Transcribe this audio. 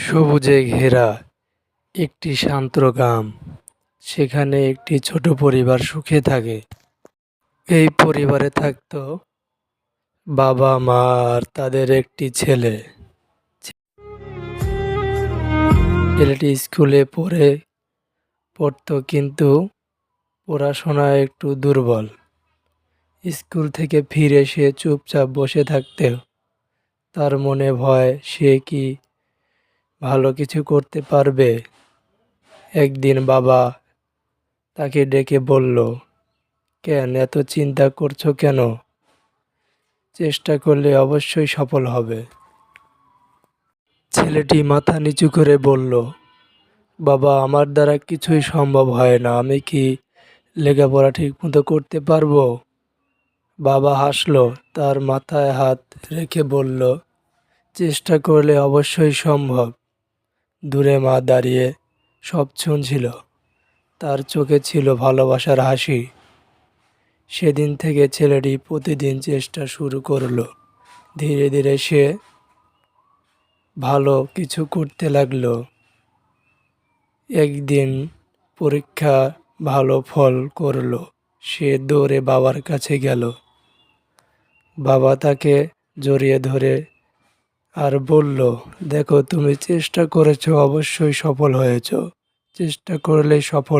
সবুজে ঘেরা একটি শান্ত গ্রাম। সেখানে একটি ছোট পরিবার সুখে থাকে। এই পরিবারে থাকতো বাবা মা আর তাদের একটি ছেলে। ছেলেটি স্কুলে পড়তো কিন্তু পড়াশোনায় একটু দুর্বল। স্কুল থেকে ফিরে সে চুপচাপ বসে থাকতো। তার মনে ভয়, সে কি ভালো কিছু করতে পারবে। একদিন বাবা তাকে ডেকে বলল, কেন এত চিন্তা করছো কেন? চেষ্টা করলে অবশ্যই সফল হবে। ছেলেটি মাথা নিচু করে বলল, বাবা, আমার দ্বারা কিছুই সম্ভব হয় না। আমি কি লেখাপড়া ঠিকমতো করতে পারবো? বাবা হাসলো, তার মাথায় হাত রেখে বলল, চেষ্টা করলে অবশ্যই সম্ভব। দূরে মা দাঁড়িয়ে সব শুনছিল। তার চোখে ছিল ভালোবাসার হাসি। সেদিন থেকে ছেলেটি প্রতিদিন চেষ্টা শুরু করলো। ধীরে ধীরে সে ভালো কিছু করতে লাগলো। একদিন পরীক্ষা ভালো ফল করলো। সে দৌড়ে বাবার কাছে গেল। বাবা তাকে জড়িয়ে ধরে আর বলল, দেখো, তুমি চেষ্টা করেছো, অবশ্যই সফল হয়েছো। চেষ্টা করলে সফল